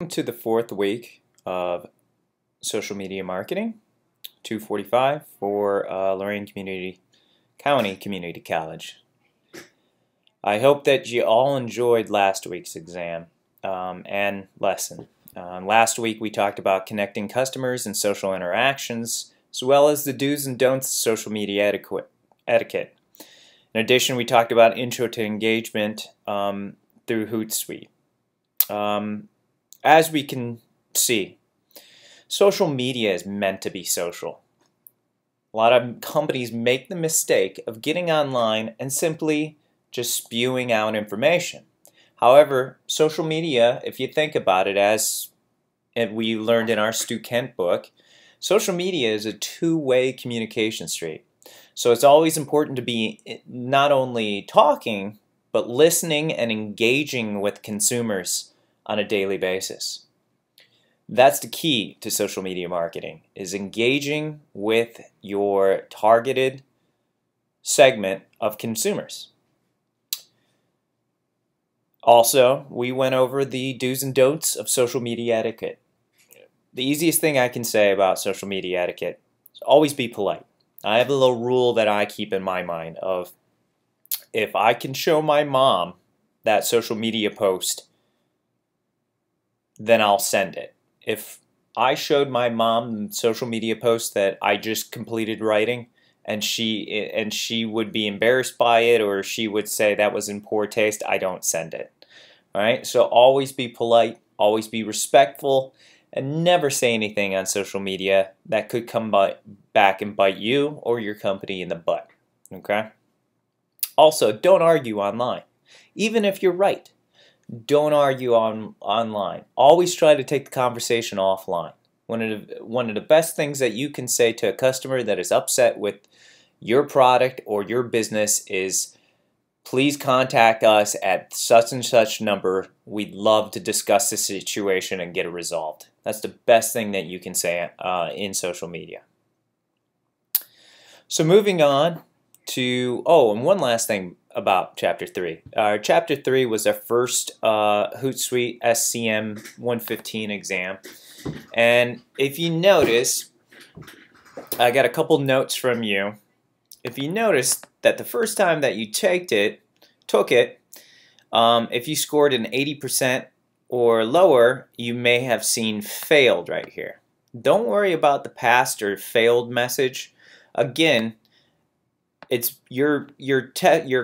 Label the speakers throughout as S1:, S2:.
S1: To the fourth week of social media marketing, 245 for Lorain County Community College. I hope that you all enjoyed last week's exam and lesson. Last week we talked about connecting customers and social interactions, as well as the do's and don'ts of social media etiquette. In addition, we talked about intro to engagement through Hootsuite. As we can see, social media is meant to be social. A lot of companies make the mistake of getting online and simply just spewing out information. However, social media, if you think about it, as we learned in our Stu Kent book, social media is a two-way communication street. So it's always important to be not only talking, but listening and engaging with consumers on a daily basis. That's the key to social media marketing, is engaging with your targeted segment of consumers. Also, we went over the do's and don'ts of social media etiquette. The easiest thing I can say about social media etiquette is always be polite. I have a little rule that I keep in my mind of, if I can show my mom that social media post, then I'll send it. If I showed my mom the social media post that I just completed writing and she would be embarrassed by it, or she would say that was in poor taste, I don't send it. All right? So always be polite, always be respectful, and never say anything on social media that could come back and bite you or your company in the butt. Okay? Also, don't argue online. Even if you're right, don't argue online. Always try to take the conversation offline. One of the best things that you can say to a customer that is upset with your product or your business is, please contact us at such and such number. We'd love to discuss the situation and get it resolved. That's the best thing that you can say in social media. So moving on to, and one last thing about Chapter 3. Chapter 3 was our first Hootsuite SCM 115 exam. And if you notice, I got a couple notes from you. If you notice that the first time that you took it, if you scored an 80% or lower, you may have seen failed right here. Don't worry about the passed or failed message. Again, it's your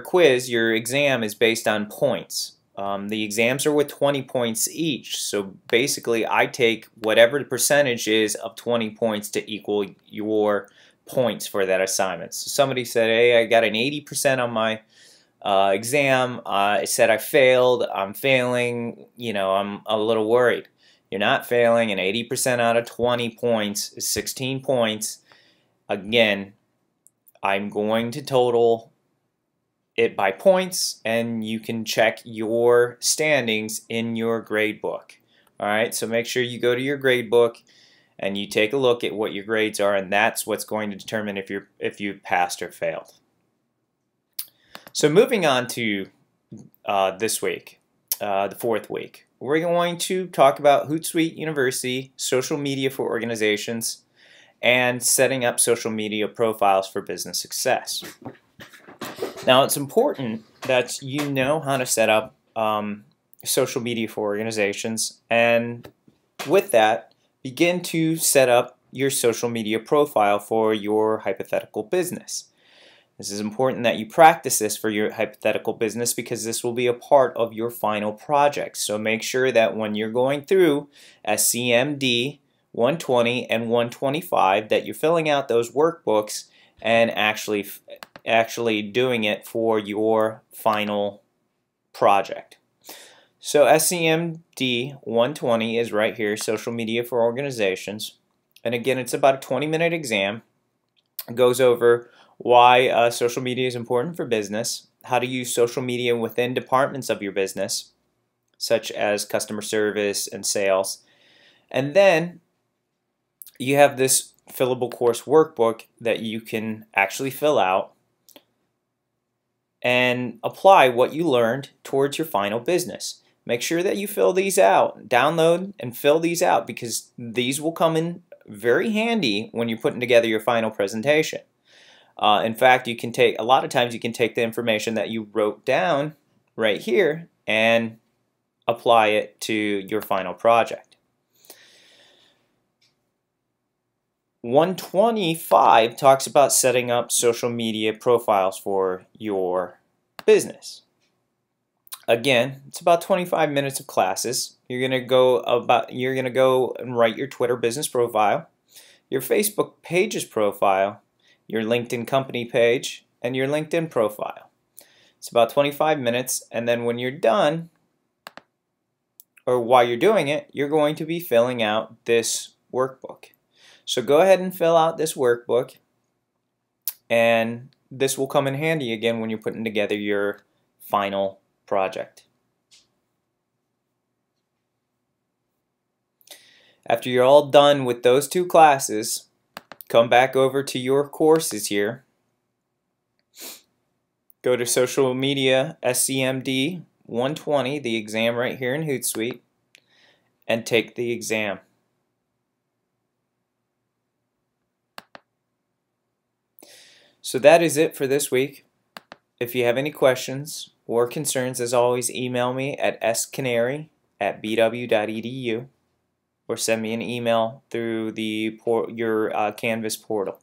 S1: quiz, your exam is based on points. The exams are with 20 points each. So basically, I take whatever the percentage is of 20 points to equal your points for that assignment. So somebody said, hey, I got an 80% on my exam. I said I failed. I'm failing. I'm a little worried. You're not failing, and 80% out of 20 points is 16 points. Again, I'm going to total it by points, and you can check your standings in your grade book. Alright, so make sure you go to your grade book and you take a look at what your grades are, and that's what's going to determine if you passed or failed. So moving on to this week, the fourth week, we're going to talk about Hootsuite University, social media for organizations, and setting up social media profiles for business success. Now, it's important that you know how to set up social media for organizations, and with that, begin to set up your social media profile for your hypothetical business. This is important that you practice this for your hypothetical business, because this will be a part of your final project. So make sure that when you're going through SCMD 120 and 125 that you're filling out those workbooks and actually doing it for your final project. So SCMD 120 is right here, social media for organizations, and again, it's about a 20-minute exam. It goes over why social media is important for business, how to use social media within departments of your business, such as customer service and sales, and then you have this fillable course workbook that you can actually fill out and apply what you learned towards your final business. make sure that you fill these out. Download and fill these out, because these will come in very handy when you're putting together your final presentation. In fact, you can take, a lot of times you can take the information that you wrote down right here and apply it to your final project. 125 talks about setting up social media profiles for your business. Again, it's about 25 minutes of classes. You're gonna go and write your Twitter business profile, your Facebook pages profile, your LinkedIn company page, and your LinkedIn profile. It's about 25 minutes, and then when you're done, or while you're doing it, you're going to be filling out this workbook. So go ahead and fill out this workbook, and this will come in handy again when you're putting together your final project. After you're all done with those two classes, come back over to your courses here. Go to Social Media SCMD 120, the exam right here in Hootsuite, and take the exam. So that is it for this week. If you have any questions or concerns, as always, email me at scanary@bw.edu or send me an email through your Canvas portal.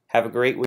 S1: Have a great week.